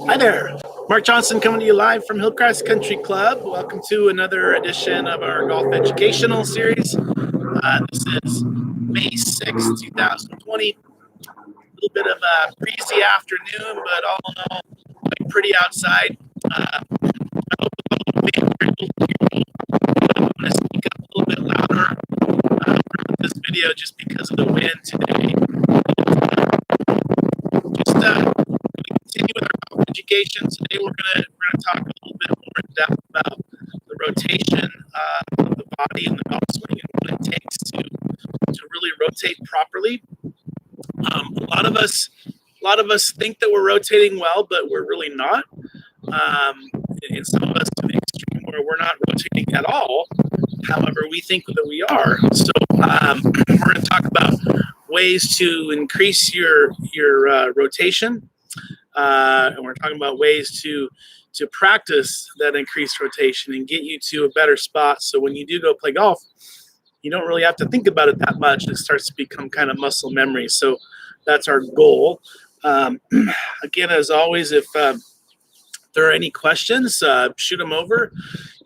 Hi there, Mark Johnson coming to you live from Hillcrest Country Club. Welcome to another edition of our golf educational series. This is May 6th, 2020. A little bit of a breezy afternoon, but all in all, quite pretty outside. I hope all of you are able to hear me. I'm going to speak up a little bit louder for this video just because of the wind today. Continue with our golf education. Today we're gonna talk a little bit more in depth about the rotation of the body and the golf swing and what it takes to really rotate properly. A lot of us think that we're rotating well, but we're really not. And some of us to the extreme where we're not rotating at all. However, we think that we are. So we're going to talk about ways to increase your rotation. And we're talking about ways to practice that increased rotation and get you to a better spot. So when you do go play golf, you don't really have to think about it that much. It starts to become kind of muscle memory. So that's our goal. Again, as always, if there are any questions, shoot them over.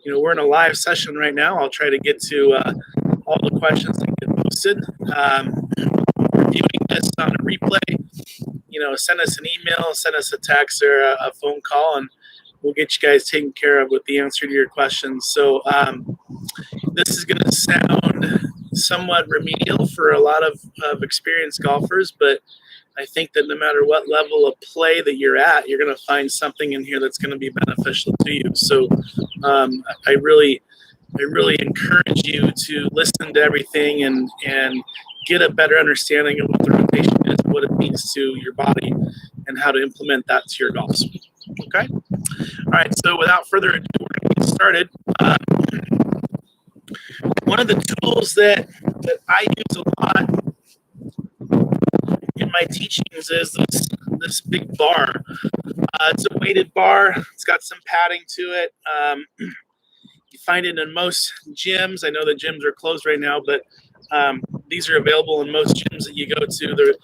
You know, we're in a live session right now. I'll try to get to all the questions that get posted. Viewing this on a replay, you know, send us an email, send us a text or a phone call, and we'll get you guys taken care of with the answer to your questions. So this is going to sound somewhat remedial for a lot of experienced golfers, but I think that no matter what level of play that you're at, you're going to find something in here that's going to be beneficial to you. So I really encourage you to listen to everything and get a better understanding of what the rotation is, what it means to your body, and how to implement that to your golf swing. Okay? All right, so without further ado, we're going to get started. One of the tools that I use a lot in my teachings is this big bar. It's a weighted bar. It's got some padding to it. You find it in most gyms. I know the gyms are closed right now, but these are available in most gyms that you go to.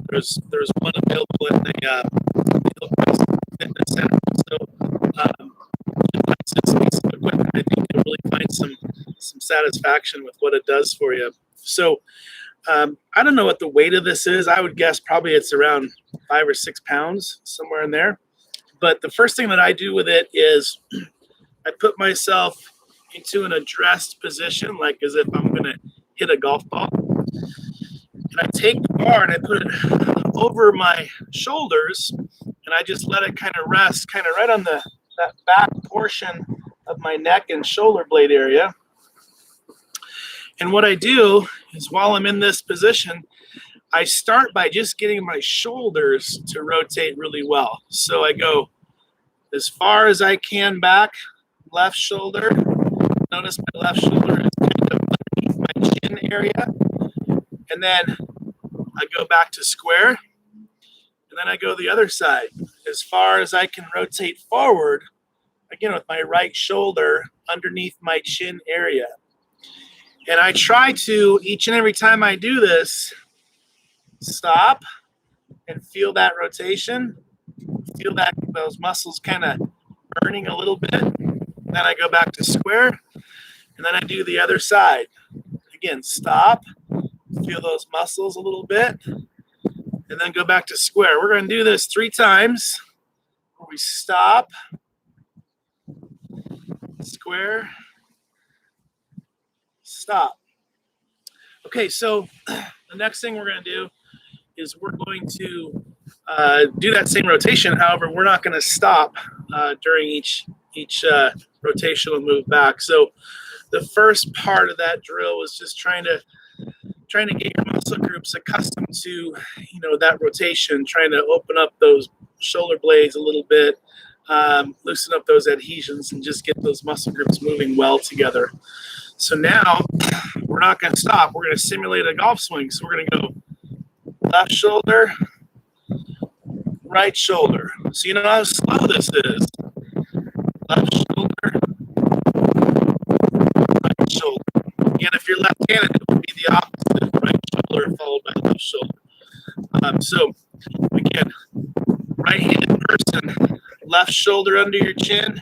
There's one available in the Hillcrest Fitness Center. So it's a piece of equipment. I think you'll really find some satisfaction with what it does for you. So I don't know what the weight of this is. I would guess probably it's around 5 or 6 pounds, somewhere in there. But the first thing that I do with it is I put myself into an addressed position, like as if I'm going to hit a golf ball. And I take the bar and I put it over my shoulders, and I just let it kind of rest kind of right on that back portion of my neck and shoulder blade area. And what I do is while I'm in this position, I start by just getting my shoulders to rotate really well. So I go as far as I can back, left shoulder. Notice my left shoulder is kind of underneath my chin area. And then I go back to square. And then I go the other side. As far as I can rotate forward, again with my right shoulder underneath my chin area. And I try to, each and every time I do this, stop and feel that rotation. Feel that those muscles kind of burning a little bit. Then I go back to square. And then I do the other side. Again, stop. Feel those muscles a little bit. And then go back to square. We're going to do this 3 times. Where we stop. Square. Stop. Okay, so the next thing we're going to do is we're going to do that same rotation. However, we're not going to stop during each rotational move back. So the first part of that drill was just trying to get your muscle groups accustomed to, you know, that rotation, trying to open up those shoulder blades a little bit, loosen up those adhesions, and just get those muscle groups moving well together. So now we're not going to stop. We're going to simulate a golf swing. So we're going to go left shoulder, right shoulder. So you know how slow this is. Left shoulder, right shoulder. Again, if you're left-handed, it would be the opposite. Right shoulder followed by left shoulder. So again, right hand person, left shoulder under your chin,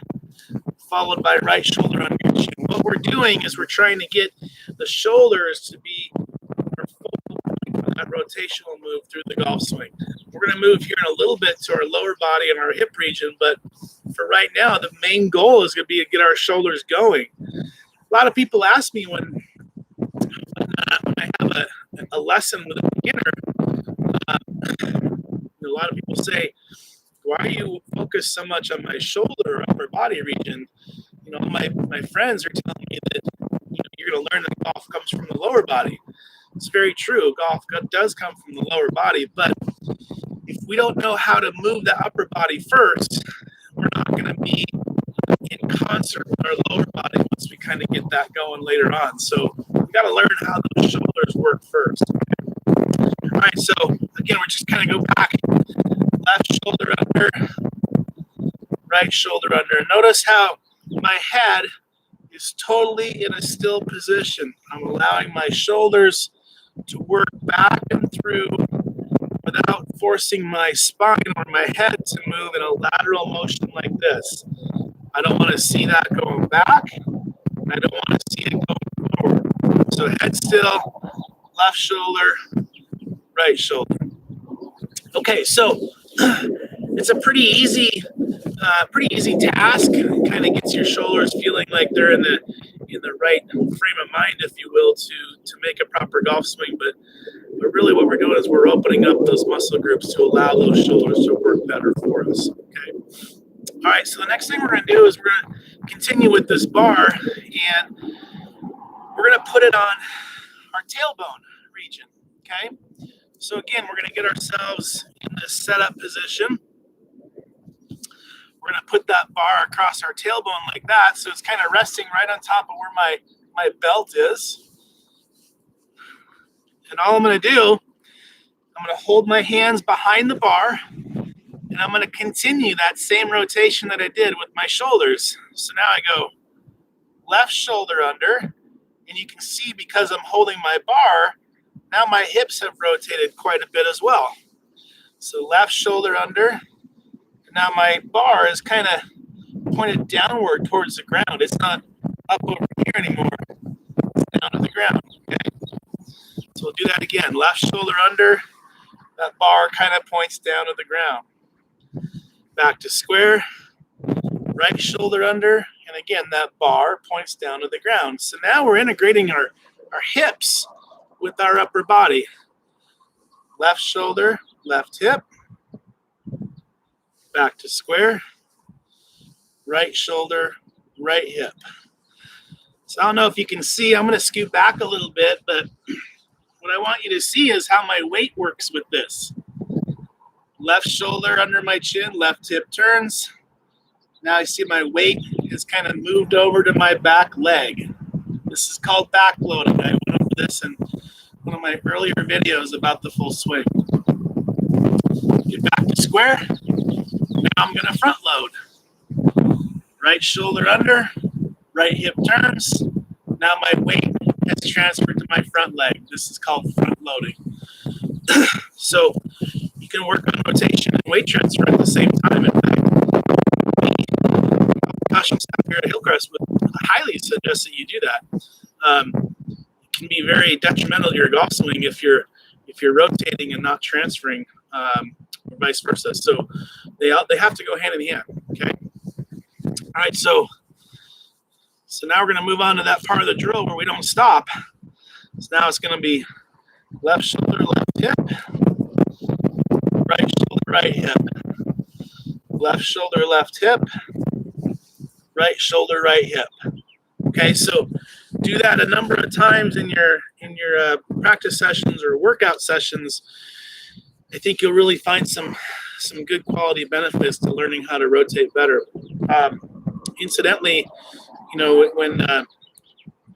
followed by right shoulder under your chin. What we're doing is we're trying to get the shoulders to be our focal point for that rotational move through the golf swing. We're going to move here in a little bit to our lower body and our hip region, but for right now, the main goal is going to be to get our shoulders going. A lot of people ask me when I have a lesson with a beginner, a lot of people say, why are you focused so much on my shoulder or upper body region? You know, my friends are telling me that you're going to learn that golf comes from the lower body. It's very true. Golf does come from the lower body, but if we don't know how to move the upper body first, we're not going to be in concert with our lower body once we kind of get that going later on. So we got to learn how those shoulders work first. All right, so again, we're just kind of go back. Left shoulder under, right shoulder under. Notice how my head is totally in a still position. I'm allowing my shoulders to work back and through without forcing my spine or my head to move in a lateral motion like this. I don't want to see that going back, and I don't want to see it going forward. So head still, left shoulder, right shoulder. Okay, so it's a pretty easy task. It kind of gets your shoulders feeling like they're in the right frame of mind, if you will, to make a proper golf swing. But really, what we're doing is we're opening up those muscle groups to allow those shoulders to work better for us. Okay. All right. So the next thing we're going to do is we're going to continue with this bar, and we're going to put it on our tailbone region. Okay. So again, we're going to get ourselves in this setup position. We're going to put that bar across our tailbone like that, so it's kind of resting right on top of where my belt is. And all I'm going to do, I'm going to hold my hands behind the bar, and I'm going to continue that same rotation that I did with my shoulders. So now I go left shoulder under, and you can see because I'm holding my bar, now my hips have rotated quite a bit as well. So left shoulder under. Now my bar is kind of pointed downward towards the ground. It's not up over here anymore. It's down to the ground. Okay. So we'll do that again. Left shoulder under. That bar kind of points down to the ground. Back to square. Right shoulder under. And again, that bar points down to the ground. So now we're integrating our hips with our upper body. Left shoulder, left hip. Back to square, right shoulder, right hip. So I don't know if you can see, I'm going to scoot back a little bit, but what I want you to see is how my weight works with this. Left shoulder under my chin, left hip turns. Now I see my weight is kind of moved over to my back leg. This is called back loading. I went over this in one of my earlier videos about the full swing. Get back to square. Now I'm going to front load. Right shoulder under, right hip turns. Now my weight has transferred to my front leg. This is called front loading. So you can work on rotation and weight transfer at the same time. In fact, the concussion staff here at Hillcrest would highly suggest that you do that. It can be very detrimental to your golf swing if you're rotating and not transferring. Or vice versa. So they have to go hand in hand. Okay. All right. So now we're going to move on to that part of the drill where we don't stop. So now it's going to be left shoulder, left hip, right shoulder, right hip, left shoulder, left hip, right shoulder, right hip. Okay. So do that a number of times in your practice sessions or workout sessions. I think you'll really find some good quality benefits to learning how to rotate better. Incidentally, when I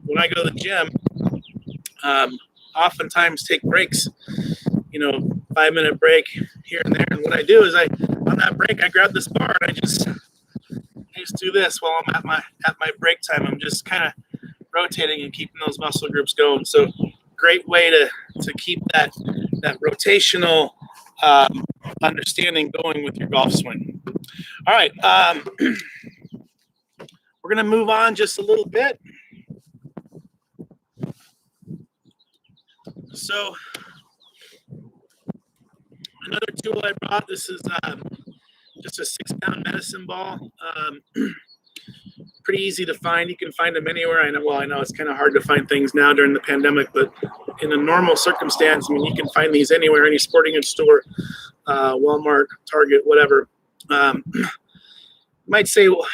go to the gym, oftentimes take breaks, 5-minute break here and there. And what I do is on that break, I grab this bar and I just do this while I'm at my break time. I'm just kind of rotating and keeping those muscle groups going. So great way to keep that rotational understanding going with your golf swing. All right. We're going to move on just a little bit. So another tool I brought, this is just a 6-pound medicine ball. Pretty easy to find. You can find them anywhere. I know it's kind of hard to find things now during the pandemic, but in a normal circumstance, I mean, you can find these anywhere, any sporting goods store, Walmart, Target, whatever. You might say, well,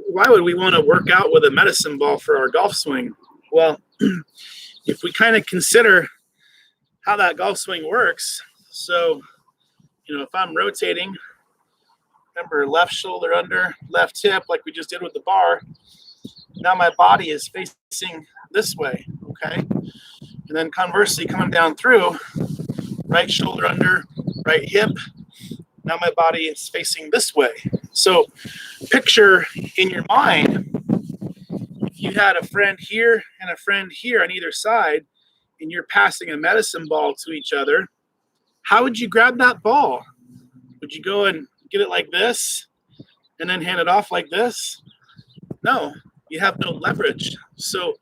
why would we want to work out with a medicine ball for our golf swing? Well, if we kind of consider how that golf swing works, so, if I'm rotating, remember, left shoulder under, left hip, like we just did with the bar. Now my body is facing this way, okay? And then conversely, coming down through, right shoulder under, right hip. Now my body is facing this way. So picture in your mind, if you had a friend here and a friend here on either side, and you're passing a medicine ball to each other, how would you grab that ball? Would you go and get it like this and then hand it off like this? No, you have no leverage. So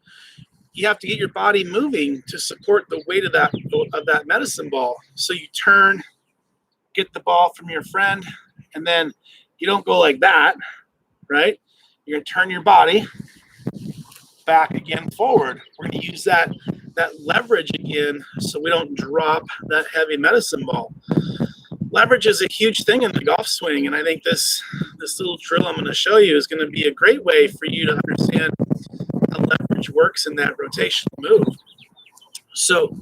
you have to get your body moving to support the weight of that medicine ball. So you turn, get the ball from your friend, and then you don't go like that, right? You're gonna turn your body back again forward. We're gonna use that leverage again so we don't drop that heavy medicine ball. Leverage is a huge thing in the golf swing, and I think this little drill I'm going to show you is going to be a great way for you to understand how leverage works in that rotational move. So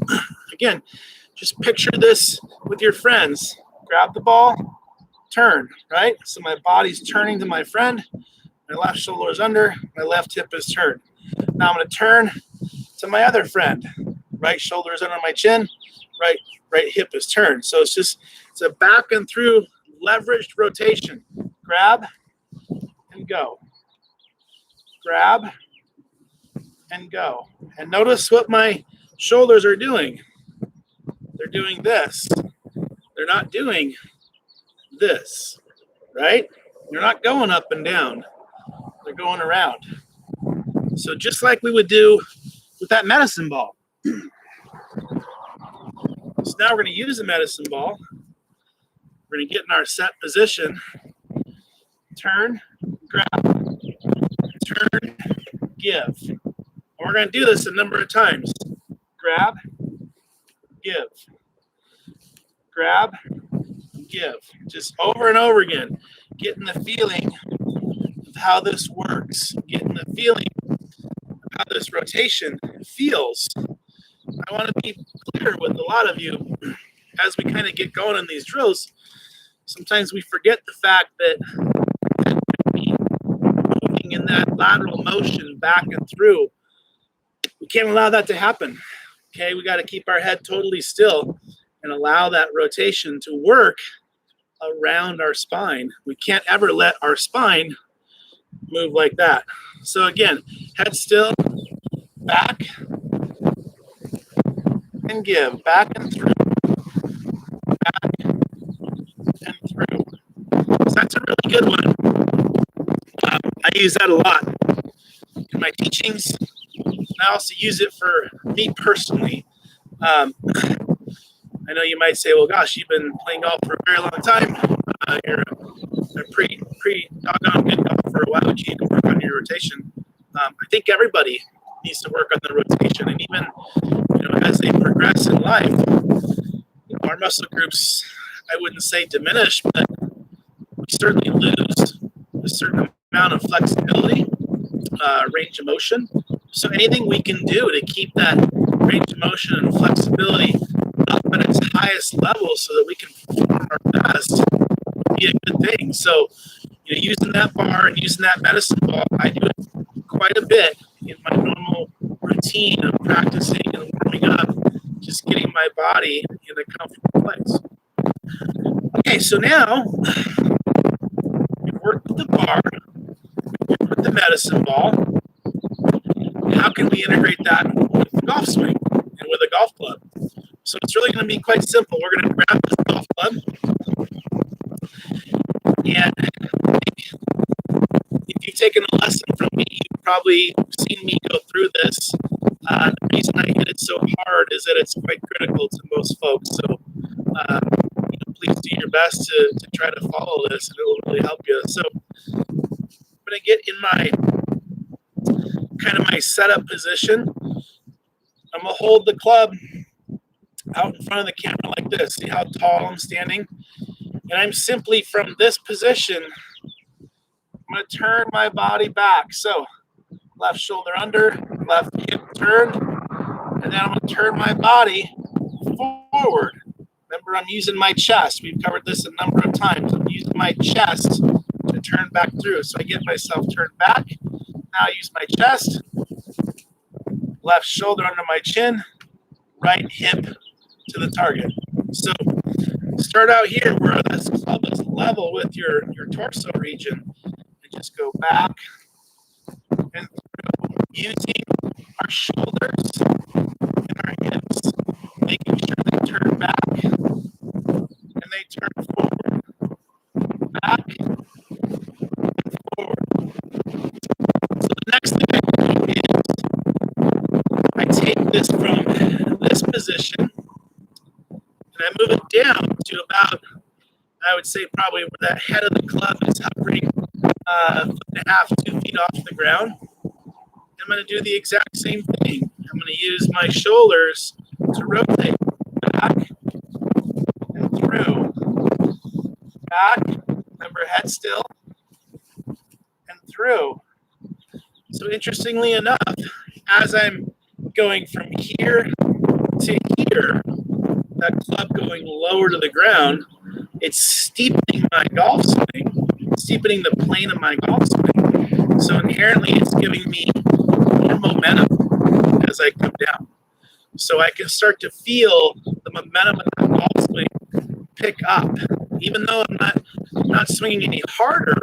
again, just picture this with your friends. Grab the ball, turn, right? So my body's turning to my friend, my left shoulder is under, my left hip is turned. Now I'm going to turn to my other friend. Right shoulder is under my chin, right hip is turned. So it's a back and through leveraged rotation. Grab and go. Grab and go. And notice what my shoulders are doing. They're doing this. They're not doing this, right? They're not going up and down. They're going around. So just like we would do with that medicine ball. So now we're going to use the medicine ball. We're going to get in our set position. Turn, grab, turn, give. And we're going to do this a number of times. Grab, give. Grab, give. Just over and over again. Getting the feeling of how this works. Getting the feeling of how this rotation feels. I want to be clear with a lot of you as we kind of get going in these drills. Sometimes we forget the fact that moving in that lateral motion back and through, we can't allow that to happen. Okay, we got to keep our head totally still and allow that rotation to work around our spine. We can't ever let our spine move like that. So again, head still, back and give, back and through, back and through. So that's a really good one. I use that a lot in my teachings. I also use it for me personally. I know you might say, well, gosh, you've been playing golf for a very long time. You're a pretty doggone good golfer. Why would you need to work on your rotation? I think everybody needs to work on the rotation. And even as they progress in life, our muscle groups, I wouldn't say diminish, but we certainly lose a certain amount of flexibility, range of motion. So anything we can do to keep that range of motion and flexibility up at its highest level so that we can perform our best would be a good thing. So, using that bar and using that medicine ball, I do it quite a bit in my normal routine of practicing and warming up, just getting my body in a comfortable place. Okay, so now we've worked with the bar, we've worked with the medicine ball. How can we integrate that with the golf swing and with a golf club? So it's really going to be quite simple. We're going to grab this golf club And if you've taken a lesson from me, you've probably seen me go through this. The reason I hit it so hard is that it's quite critical to most folks. So please do your best to try to follow this, and it will really help you. So I'm going to get in my kind of my setup position. I'm going to hold the club out in front of the camera like this. See how tall I'm standing? And I'm simply from this position, I'm going to turn my body back. So left shoulder under, left hip turned, and then I'm going to turn my body forward. Remember, I'm using my chest. We've covered this a number of times. I'm using my chest to turn back through. So I get myself turned back. Now I use my chest, left shoulder under my chin, right hip to the target. So start out here where this club is level with your torso region, and just go back and through, using our shoulders and our hips, making sure they turn back and they turn forward, back and forward. So the next thing I do is I take this from this position and I move it down to about, I would say probably where that head of the club is hovering, 1.5 to 2 feet off the ground. I'm going to do the exact same thing. I'm going to use my shoulders to rotate back and through, back, remember head still, and through. So interestingly enough, as I'm going from here to here, that club going lower to the ground, it's steepening my golf swing, steepening the plane of my golf swing. So inherently, it's giving me more momentum as I come down. So I can start to feel the momentum of that golf swing pick up. Even though I'm not swinging any harder,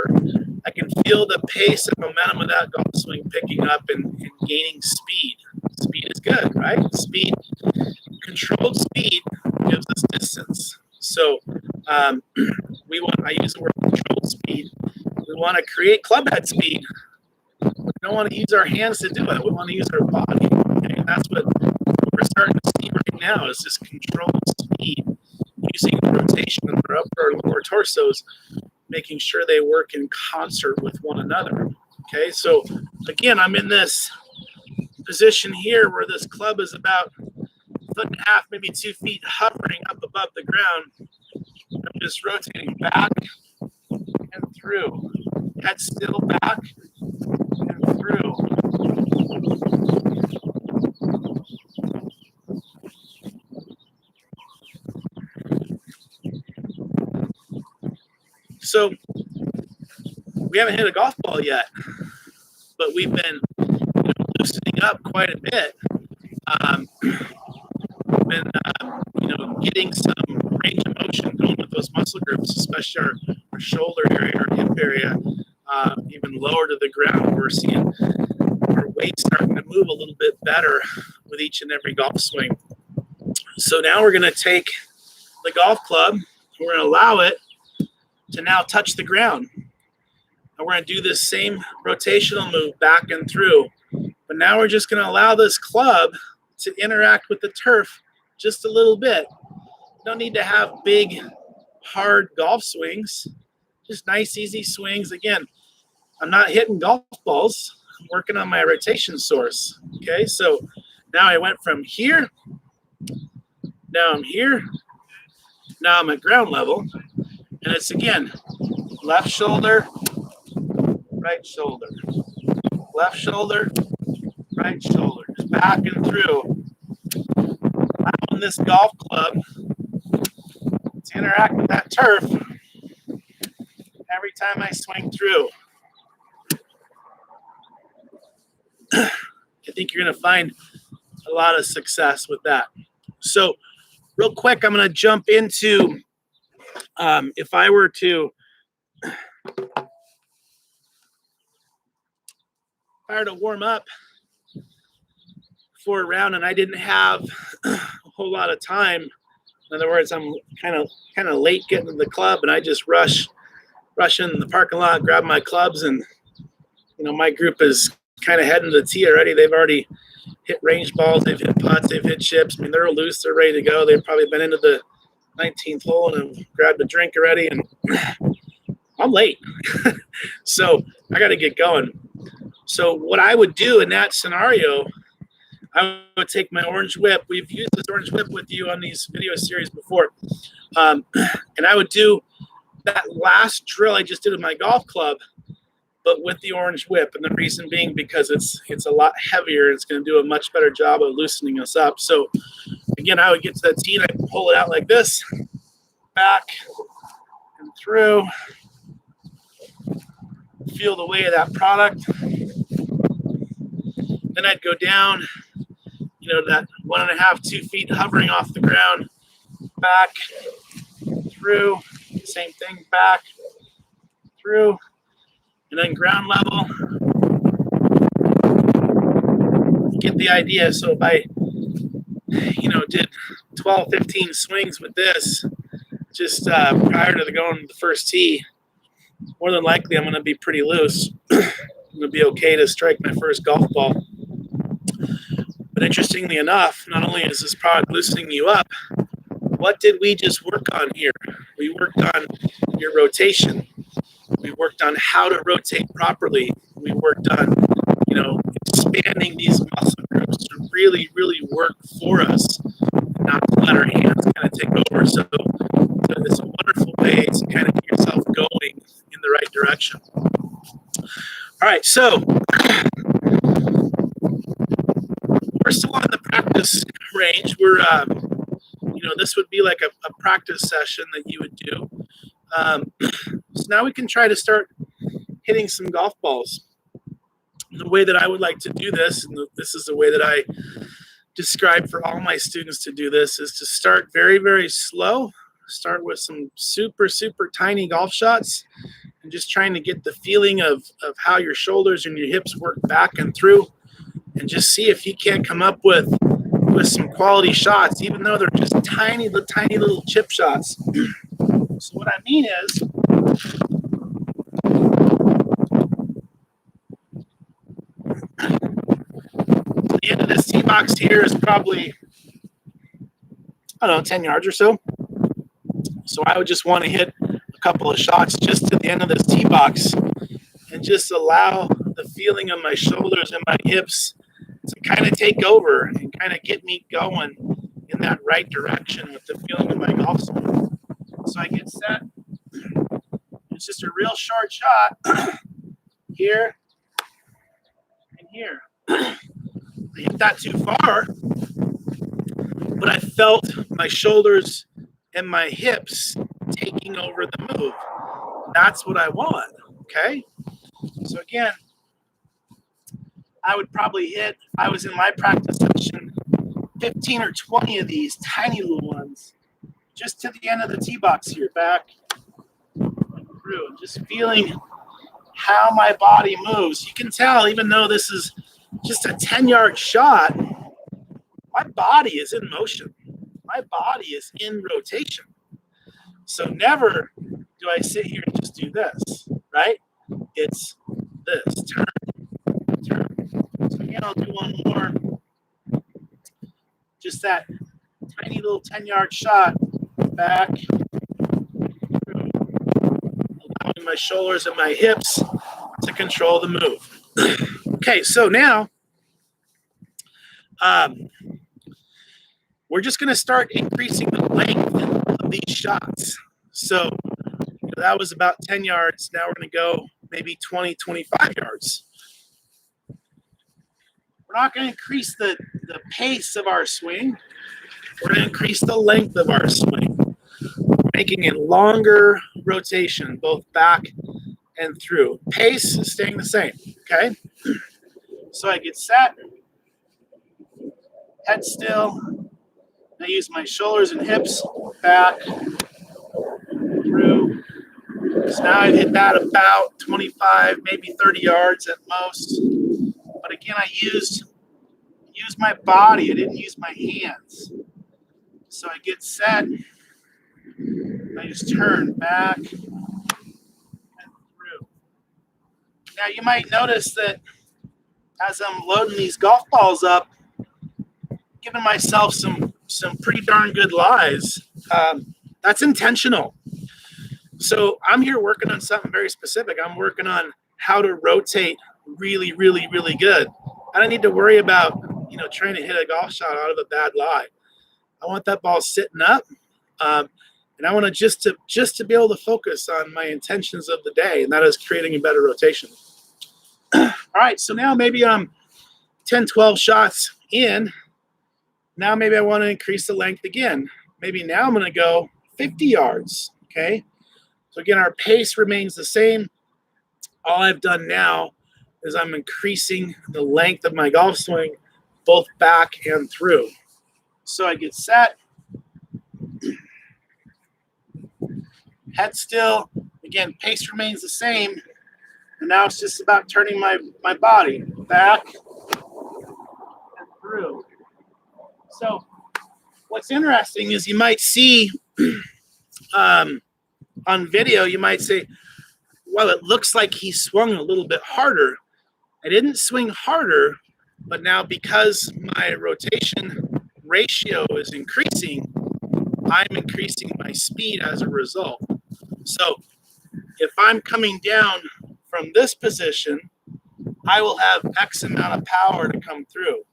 I can feel the pace and momentum of that golf swing picking up and gaining speed. Speed is good, right? Speed, controlled speed gives us distance. So I use the word controlled speed. We want to create club head speed. We don't want to use our hands to do it. We want to use our body. Okay? And that's what we're starting to see right now is this controlled speed, using the rotation of our upper and lower torsos, making sure they work in concert with one another. Okay, so again, I'm in this position here where this club is about 1.5 feet, maybe 2 feet hovering up above the ground. I'm just rotating back and through. Head still back and through. So we haven't hit a golf ball yet, but we've been loosening up quite a bit. Been getting some range of motion going with those muscle groups, especially our shoulder area, our hip area, even lower to the ground. We're seeing our weight starting to move a little bit better with each and every golf swing. So now we're going to take the golf club, we're going to allow it to now touch the ground. And we're going to do this same rotational move back and through. But now we're just going to allow this club to interact with the turf just a little bit. Don't need to have big, hard golf swings. Just nice, easy swings. Again, I'm not hitting golf balls. I'm working on my rotation source. Okay, so now I went from here. Now I'm here. Now I'm at ground level. And it's, again, left shoulder, right shoulder. Left shoulder, right shoulder. Just back and through. Allowing this golf club to interact with that turf every time I swing through. I think you're going to find a lot of success with that. So real quick, I'm going to jump into, if I were to warm up for a round and I didn't have a whole lot of time, in other words, I'm kind of late getting to the club and I just rush rush in the parking lot, grab my clubs, and my group is kind of heading to the tee already. They've already hit range balls, they've hit putts, they've hit chips. I mean, they're loose, they're ready to go. They've probably been into the 19th hole and have grabbed a drink already, and I'm late. So I got to get going. So what I would do in that scenario, I would take my orange whip. We've used this orange whip with you on these video series before. And I would do that last drill I just did with my golf club, but with the orange whip. And the reason being because it's a lot heavier. It's going to do a much better job of loosening us up. So again, I would get to that tee and I'd pull it out like this, back and through. Feel the weight of that product. Then I'd go down, that 1.5, 2 feet hovering off the ground, back, through, same thing, back, through, and then ground level. Get the idea. So if I, did 12, 15 swings with this, just prior to going to the first tee, more than likely I'm going to be pretty loose. I'm going to be okay to strike my first golf ball. But interestingly enough, not only is this product loosening you up, what did we just work on here? We worked on your rotation. We worked on how to rotate properly. We worked on, expanding these muscle groups to really, really work for us, not to let our hands kind of take over. So it's a wonderful way to kind of get yourself going in the right direction. All right, so we're still on the practice range. We're, this would be like a practice session that you would do. So now we can try to start hitting some golf balls. The way that I would like to do this, and this is the way that I describe for all my students to do this, is to start very, very slow. Start with some super, super tiny golf shots and just trying to get the feeling of how your shoulders and your hips work back and through, and just see if you can't come up with some quality shots, even though they're just tiny little chip shots. So what I mean is, the end of this tee box here is probably, 10 yards or so. So I would just want to hit a couple of shots just to the end of this tee box and just allow the feeling of my shoulders and my hips to kind of take over and kind of get me going in that right direction with the feeling of my golf swing. So I get set. It's just a real short shot here and here. I hit that too far, but I felt my shoulders and my hips taking over the move. That's what I want, okay? So again, I would probably hit, if I was in my practice session, 15 or 20 of these tiny little ones, just to the end of the tee box here, back and through, and just feeling how my body moves. You can tell, even though this is just a 10-yard shot, my body is in motion. My body is in rotation. So never do I sit here and just do this, right? It's this, turn. So again, I'll do one more. Just that tiny little 10-yard shot, back, through, allowing my shoulders and my hips to control the move. Okay, so now we're just going to start increasing the length of these shots. So that was about 10 yards. Now we're going to go maybe 20, 25 yards. We're not going to increase the pace of our swing. We're going to increase the length of our swing, making a longer rotation, both back and through. Pace is staying the same, okay? So I get set, head still. I use my shoulders and hips, back, through. So now I've hit that about 25, maybe 30 yards at most. But again, I used my body. I didn't use my hands. So I get set. I just turn back, Now you might notice that as I'm loading these golf balls up, giving myself some pretty darn good lies. That's intentional. So I'm here working on something very specific. I'm working on how to rotate really, really, really good. I don't need to worry about, trying to hit a golf shot out of a bad lie. I want that ball sitting up, and I want to just to be able to focus on my intentions of the day, and that is creating a better rotation. All right, so now maybe I'm 10, 12 shots in. Now maybe I want to increase the length again. Maybe now I'm going to go 50 yards, okay? So again, our pace remains the same. All I've done now is I'm increasing the length of my golf swing, both back and through. So I get set, head still. Again, pace remains the same. And now it's just about turning my body back and through. So what's interesting is you might see on video, you might say, well, it looks like he swung a little bit harder. I didn't swing harder, but now because my rotation ratio is increasing, I'm increasing my speed as a result. So if I'm coming down from this position, I will have X amount of power to come through.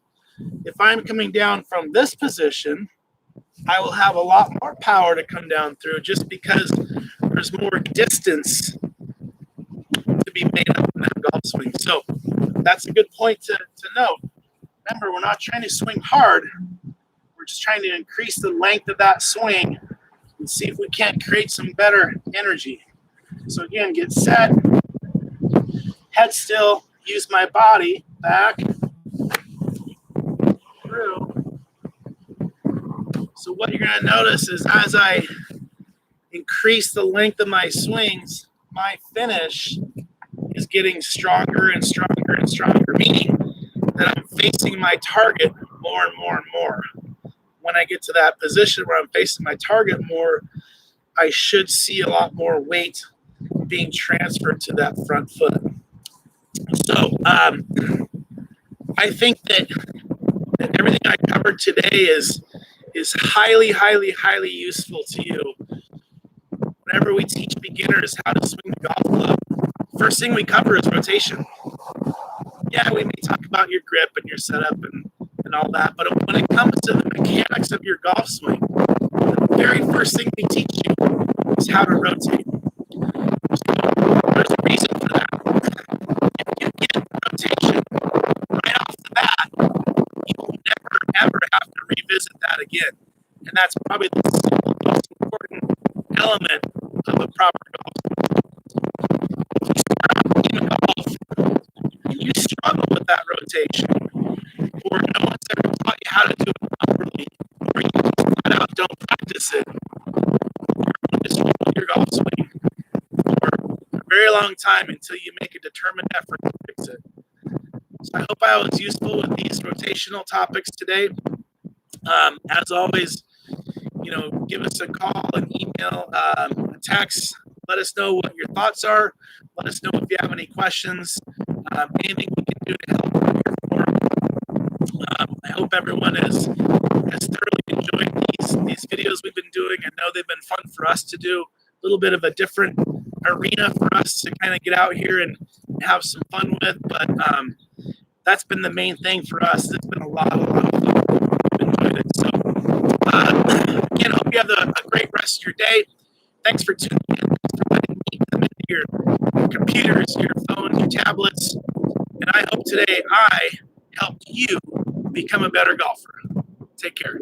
If I'm coming down from this position, I will have a lot more power to come down through just because there's more distance to be made up in that golf swing. So that's a good point to note. Remember, we're not trying to swing hard. We're just trying to increase the length of that swing and see if we can't create some better energy. So again, get set, head still, use my body back, through. So what you're going to notice is as I increase the length of my swings, my finish is getting stronger and stronger and stronger, meaning that I'm facing my target more and more and more. When I get to that position where I'm facing my target more, I should see a lot more weight being transferred to that front foot. So I think that everything I covered today is highly, highly, highly useful to you. Whenever we teach beginners how to swing the golf club, first thing we cover is rotation. Yeah, we may talk about your grip and your setup and all that, but when it comes to the mechanics of your golf swing, the very first thing we teach you is how to rotate. So there's a reason for that. If you get rotation right off the bat, you will never, ever have to revisit that again. And that's probably the single most important element of a proper golf swing. If you start out playing golf and you struggle with that rotation, or no one's ever taught you how to do it properly, or you just flat out don't practice it, you're going to struggle with your golf swing for a very long time until you make a determined effort to fix it. So I hope I was useful with these rotational topics today. As always, give us a call, an email, a text. Let us know what your thoughts are. Let us know if you have any questions. Anything we can do to help. We're here for. I hope everyone has thoroughly enjoyed these videos we've been doing. I know they've been fun for us to do. A little bit of a different arena for us to kind of get out here and have some fun with. But that's been the main thing for us. It's been a lot of fun. We've enjoyed it. So again, I hope you have a great rest of your day. Thanks for tuning in. Thanks for letting me come into your computers, your phones, your tablets. And I hope today I helped you become a better golfer. Take care.